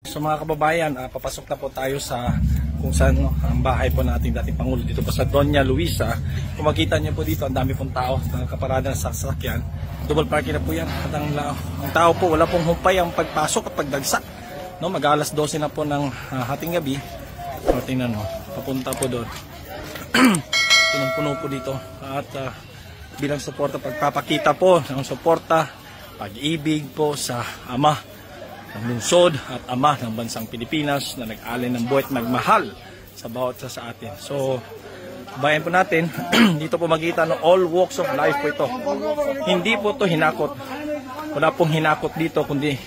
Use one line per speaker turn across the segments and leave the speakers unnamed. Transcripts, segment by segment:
So mga kababayan, papasok na po tayo sa kung saan ang bahay po nating dating Pangulo dito po sa Doña Luisa. Kung makita niyo po dito, ang dami pong tao na nakaparada sa sasakyan. Double parking na po yan. At ang tao po, wala pong humpay ang pagpasok at pagdagsa. No, mag-alas 12 na po ng hating gabi. So, tingnan mo, papunta po doon. Punong-puno po dito. At bilang suporta, pagpapakita po ng suporta, pag-ibig po sa Ama ng lungsod at Ama ng bansang Pilipinas na nag-alay ng buhay at nagmahal sa bawat isa sa atin. So, bayan po natin, dito po makita no, all walks of life po ito. Hindi po ito hinakot. Wala pong hinakot dito, kundi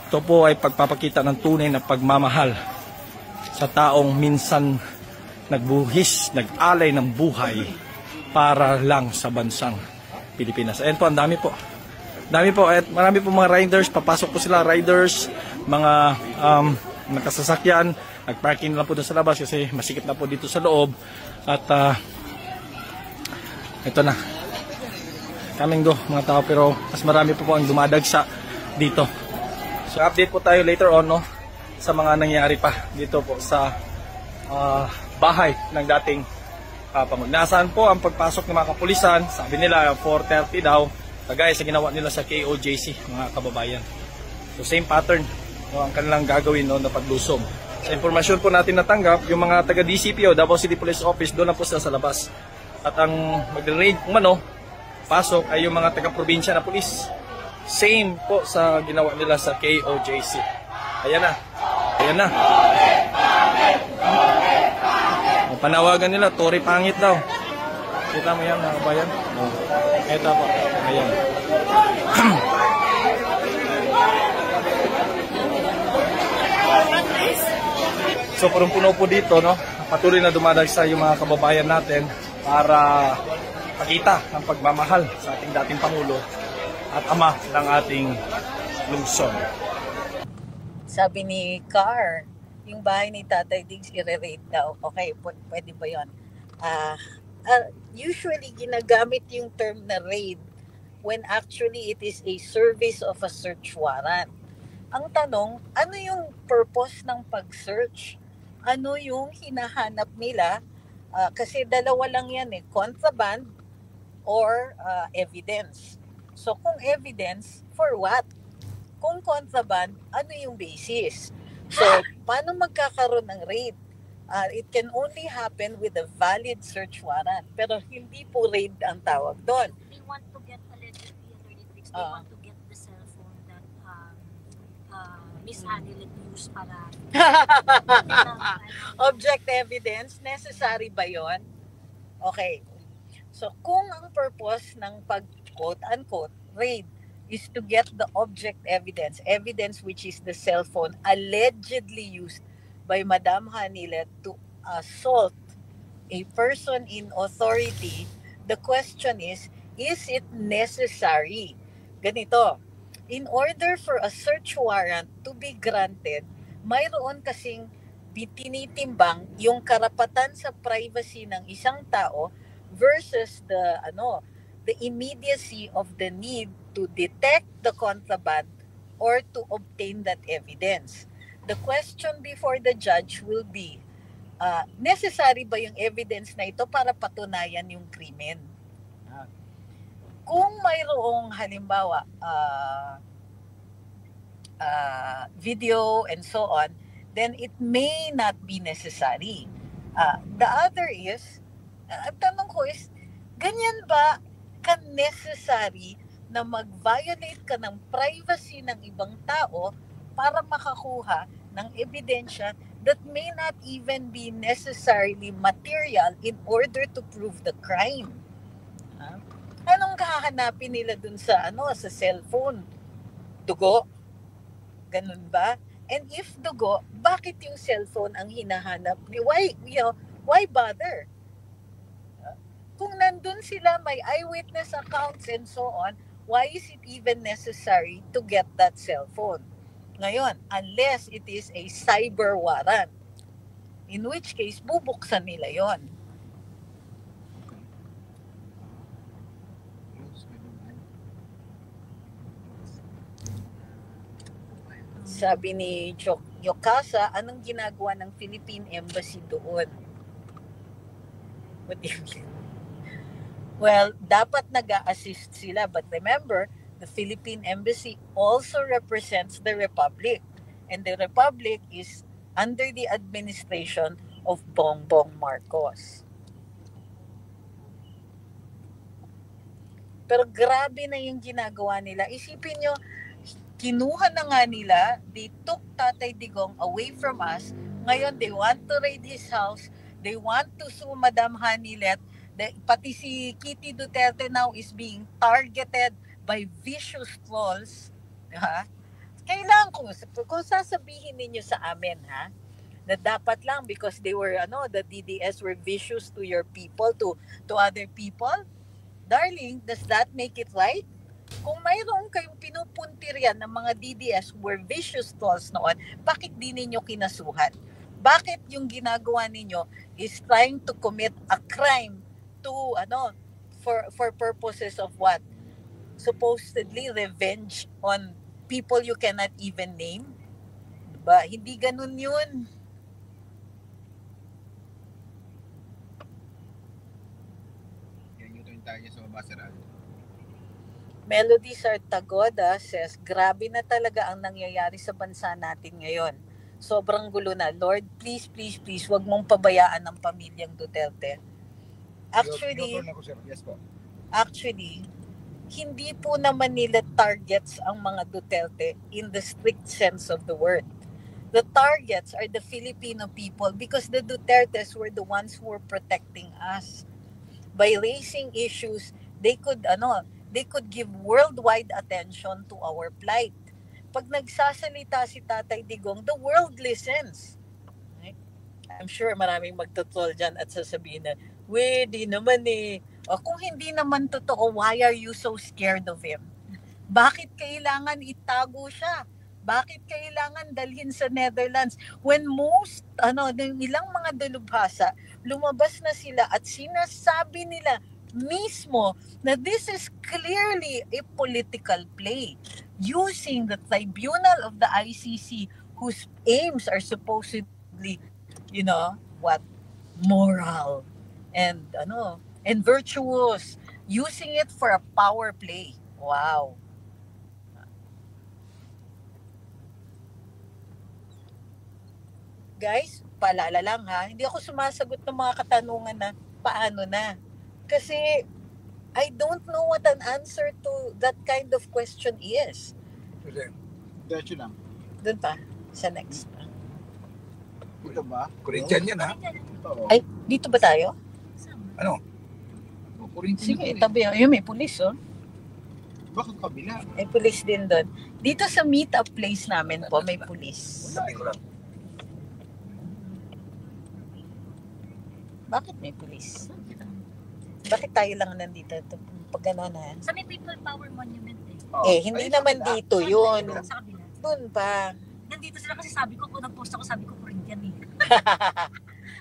ito po ay pagpapakita ng tunay na pagmamahal sa taong minsan nagbuhis, nag-alay ng buhay para lang sa bansang Pilipinas. Ayan po, ang dami po. Dami po, at marami po mga riders, papasok po sila, riders, mga nakasasakyan, nagparking lang po doon sa labas kasi masikip na po dito sa loob. At ito na, coming go mga tao, pero mas marami po ang dumadagsa dito. So update po tayo later on no, sa mga nangyari pa dito po sa bahay ng dating Pangulo. Nasaan po ang pagpasok ng mga kapulisan? Sabi nila 4:30 daw. Kagaya sa ginawa nila sa KOJC, mga kababayan. So same pattern no, ang kanilang gagawin no, na paglusom. Sa impormasyon po natin natanggap, yung mga taga-DCPO, Davao City Police Office, doon na po sila sa labas. At ang mag-raid pasok ay yung mga taga-probinsya na police. Same po sa ginawa nila sa KOJC. Ayan na. Ayan na. Panawagan nila, Tory pangit daw. Kita mo yan mga kabayan? Ito po. Ayan. So punong-puno po dito, no? Patuloy na dumadagsa yung mga kababayan natin para pakita ang pagmamahal sa ating dating Pangulo at Ama ng ating lungsod.
Sabi ni Carr, yung bahay ni Tatay Diggs i-rate daw. Okay, pwede ba yun? Usually ginagamit yung term na raid when actually it is a service of a search warrant. Ang tanong, ano yung purpose ng pag-search? Ano yung hinahanap nila? Kasi dalawa lang yan contraband or evidence. So kung evidence, for what? Kung contraband, ano yung basis? So paano magkakaroon ng raid? It can only happen with a valid search warrant. Pero hindi po raid ang tawag doon.
They want to get allegedly they want to get the cell phone that Miss Annie used para
object evidence, necessary ba yon? Okay. So kung ang purpose ng pag-quote-unquote raid is to get the object evidence which is the cell phone allegedly used by Madam Hanilet to assault a person in authority, the question is it necessary? Ganito, in order for a search warrant to be granted, mayroon kasing tinitimbang yung karapatan sa privacy ng isang tao versus the immediacy of the need to detect the contraband or to obtain that evidence. The question before the judge will be, necessary ba yung evidence na ito para patunayan yung krimen? Kung mayroong halimbawa video and so on, then it may not be necessary. The other is, ang tanong ko is, ganyan ba ka-necessary na mag-violate ka ng privacy ng ibang tao para makakuha ng ebidensya that may not even be necessarily material in order to prove the crime? Anong hahanapin nila dun sa sa cellphone? Dugo? Ganun ba? And if dugo, bakit yung cellphone ang hinahanap? Why bother? Kung nandun sila, may eyewitness accounts and so on, why is it even necessary to get that cellphone? Ngayon, unless it is a cyber warrant, in which case, bubuksan nila yon. Sabi ni Yokasa, anong ginagawa ng Philippine Embassy doon? What do you mean? Well, dapat nag-a-assist sila. But remember, the Philippine Embassy also represents the Republic. And the Republic is under the administration of Bongbong Marcos. Pero grabe na yung ginagawa nila. Isipin nyo, kinuha na nga nila, they took Tatay Digong away from us. Ngayon, they want to raid his house. They want to sue Madam Hanilet. Pati si Kitty Duterte now is being targeted by vicious trolls. Ha? Kailangan kung sasabihin ninyo sa amin, ha, na dapat lang because they were, the DDS were vicious to your people, to other people, darling, does that make it right? Kung mayroon kayong pinupuntiryan ng mga DDS who were vicious trolls noon, bakit di ninyo kinasuhan? Bakit yung ginagawa ninyo is trying to commit a crime to, for purposes of what? Supposedly revenge on people you cannot even name? Diba? Hindi ganun yun. Melody Sartagoda says, grabe na talaga ang nangyayari sa bansa natin ngayon. Sobrang gulo na. Lord, please, please, please, wag mong pabayaan ang pamilyang Duterte. Actually, hindi po naman nila targets ang mga Duterte in the strict sense of the word. The targets are the Filipino people because the Dutertes were the ones who were protecting us. By raising issues, they could give worldwide attention to our plight. Pag nagsasalita si Tatay Digong, the world listens. Right? I'm sure maraming magtutrol dyan at sasabihin na, di naman eh. O kung hindi naman totoo, why are you so scared of him? Bakit kailangan itago siya? Bakit kailangan dalhin sa Netherlands? When most, ilang mga dalubhasa, lumabas na sila at sinasabi nila mismo na this is clearly a political play using the tribunal of the ICC whose aims are supposedly, moral and virtuous, using it for a power play. Wow. Guys, paalala lang ha, hindi ako sumasagot ng mga katanungan na paano na. Kasi I don't know what an answer to that kind of question is.
Diretso lang.
Doon pa, sa next.
Dito ba?
Corinthian yan ha?
Ay, dito ba tayo?
Ano?
Corinthian.
Sige, tabi. Ayun, may pulis oh.
Bakit kabila?
May pulis din doon. Dito sa meet-up place namin po, may pulis.
Sabi ko lang.
Bakit may pulis? Bakit tayo lang nandito? Pag gano'n ha?
Sa may People Power Monument eh.
Hindi naman dito yun.
Sa kabila.
Doon pa.
Nandito sila kasi sabi ko, kung nag-post ako, sabi ko Corinthian eh.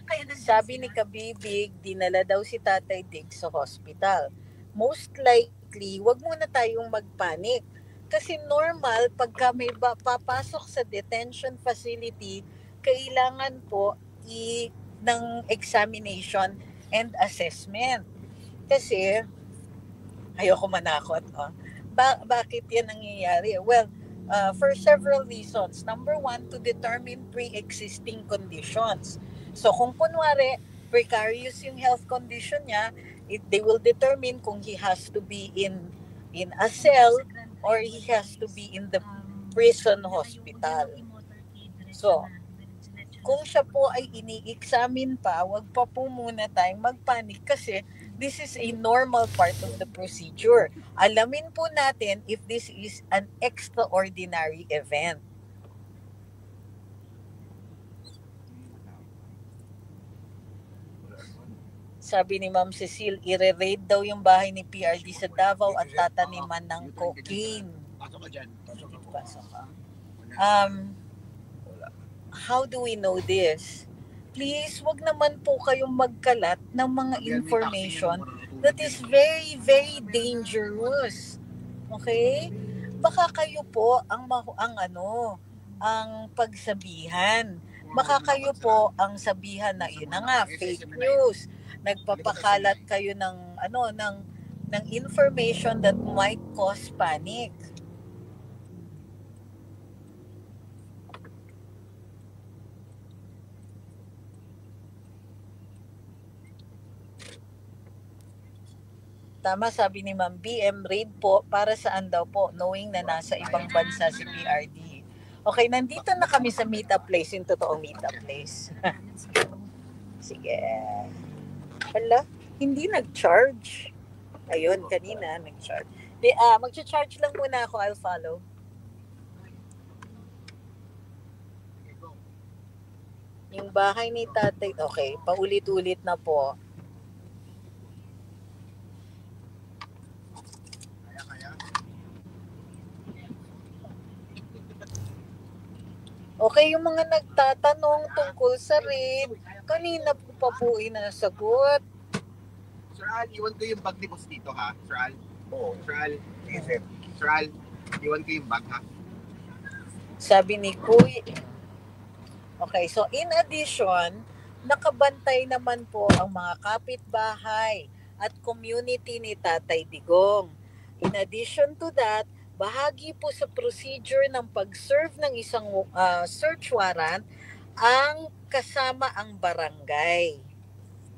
Kaya
Sabi ni Kabibig, dinala daw si Tatay Dig sa hospital. Most likely, wag muna tayong magpanik. Kasi normal, pagka may papasok sa detention facility, kailangan po ng examination and assessment. Kasi, ayoko manakot. Bakit yan nangyayari? Well, for several reasons. Number one, to determine pre-existing conditions. So kung kunwari, precarious yung health condition niya, they will determine kung he has to be in a cell or he has to be in the prison hospital. So, kung siya po ay ini-examine pa, wag pa po muna tayong magpanik kasi this is a normal part of the procedure. Alamin po natin if this is an extraordinary event. Sabi ni Ma'am Cecile, i-raid daw yung bahay ni PRD sa Davao at tataniman ng cocaine.
Pasok ka dyan.
Pasok ka. How do we know this? Please, wag naman po kayong magkalat ng mga information that is very, very dangerous. Okay? Baka kayo po ang ang pagsabihan. Baka kayo po ang sabihan na yun na nga, fake news. Nagpapakalat kayo ng ng information that might cause panic. Tama, sabi ni Ma'am BM, raid po, para saan daw po, knowing na nasa ibang bansa si PRD. Okay, nandito na kami sa meetup place, yung totoong meetup place. Sige. Hala, hindi nag-charge. Ayun, kanina nag-charge. Mag-charge lang muna ako, I'll follow. Yung bahay ni tatay, okay, paulit-ulit na po. Okay, yung mga nagtatanong tungkol sa raid, kanina pa po inasagot.
Sir Al, iwan ko yung bag ni boss dito ha. Sir Al.
Oo.
Sir Al. Sir Al, iwan ko yung bag ha.
Sabi ni Kuy. Okay, so in addition, nakabantay naman po ang mga kapitbahay at community ni Tatay Digong. In addition to that, bahagi po sa procedure ng pag-serve ng isang search warrant ang kasama ang barangay.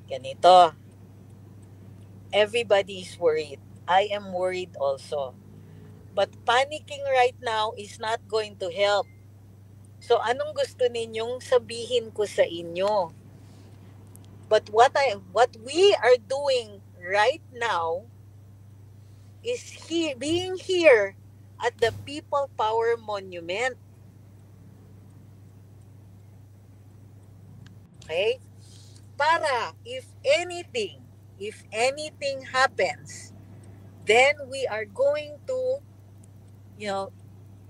Ganito. Everybody is worried. I am worried also. But panicking right now is not going to help. So anong gusto ninyong sabihin ko sa inyo? But what we are doing right now is being here at the People Power Monument. Okay? Para if anything happens, then we are going to,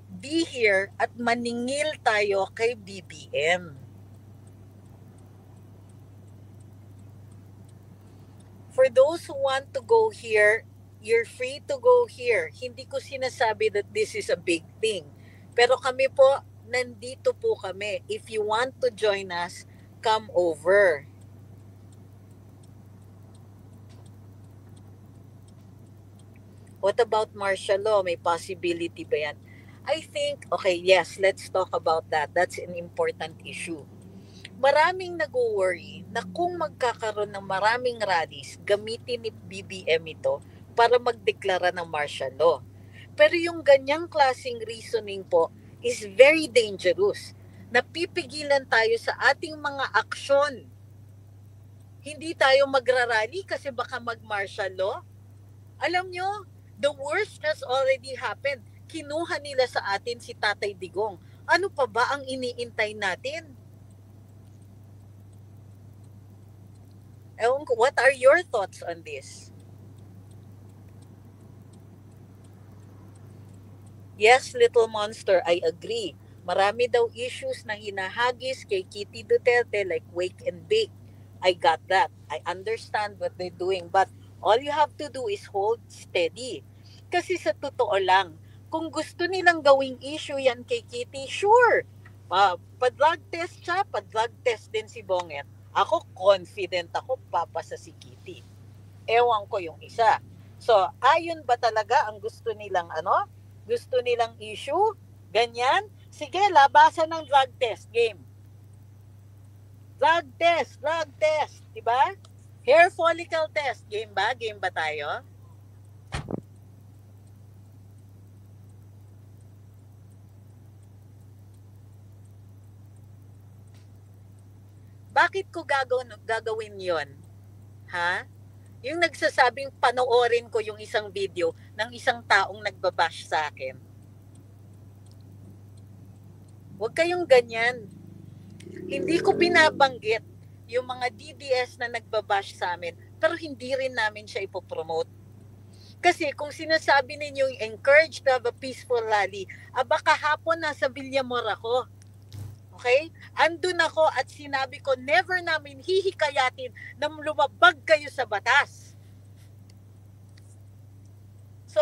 be here at maningil tayo kay BBM. For those who want to go here, you're free to go here. Hindi ko sinasabi that this is a big thing. Pero kami po, nandito po kami. If you want to join us, come over. What about martial law? May possibility ba yan? I think, okay, yes, let's talk about that. That's an important issue. Maraming nag-worry na kung magkakaroon ng maraming rallies, gamitin ni BBM ito para magdeklara ng martial law. Pero yung ganyang klaseng reasoning po is very dangerous. Napipigilan tayo sa ating mga aksyon. Hindi tayo magrarally kasi baka mag-martial law. Alam nyo, the worst has already happened. Kinuha nila sa atin si Tatay Digong. Ano pa ba ang iniintay natin? What are your thoughts on this? Yes, Little Monster, I agree. Marami daw issues na hinahagis kay Kitty Duterte like wake and bake. I got that. I understand what they're doing. But all you have to do is hold steady. Kasi sa totoo lang, kung gusto nilang gawing issue yan kay Kitty, sure. Pa-drug test siya, pa-drug test din si Bonget. Ako, confident ako, papasa si Kitty. Ewan ko yung isa. So, ayun ba talaga ang gusto nilang Gusto nilang issue? Ganyan? Sige, labasan ng drug test game. Drug test. Diba? Hair follicle test. Game ba? Game ba tayo? Bakit ko gagawin yon? Ha? Yung nagsasabing panoorin ko yung isang video ng isang taong nagbabash sa akin. Huwag kayong ganyan. Hindi ko binabanggit yung mga DDS na nagbabash sa amin, pero hindi rin namin siya ipopromote. Kasi kung sinasabi ninyong encourage to have a peaceful rally, baka hapon nasa Villamor ako. Okay? Andun ako at sinabi ko, never namin hihikayatin na lumabag kayo sa batas. So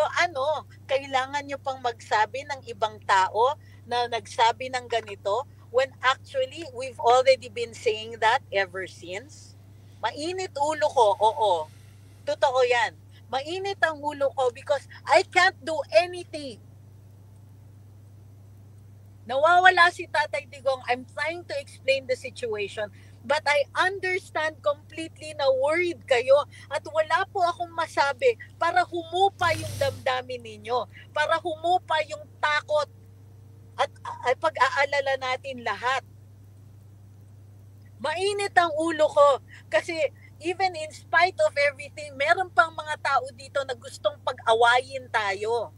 kailangan nyo pang magsabi ng ibang tao na nagsabi ng ganito when actually we've already been saying that ever since? Mainit ulo ko, oo. Totoo yan. Mainit ang ulo ko because I can't do anything. Nawawala si Tatay Digong. I'm trying to explain the situation. But I understand completely na worried kayo at wala po akong masabi para humupa yung damdamin ninyo, para humupa yung takot at pag-aalala natin lahat. Mainit ang ulo ko kasi even in spite of everything, meron pang mga tao dito na gustong pag-awayin tayo.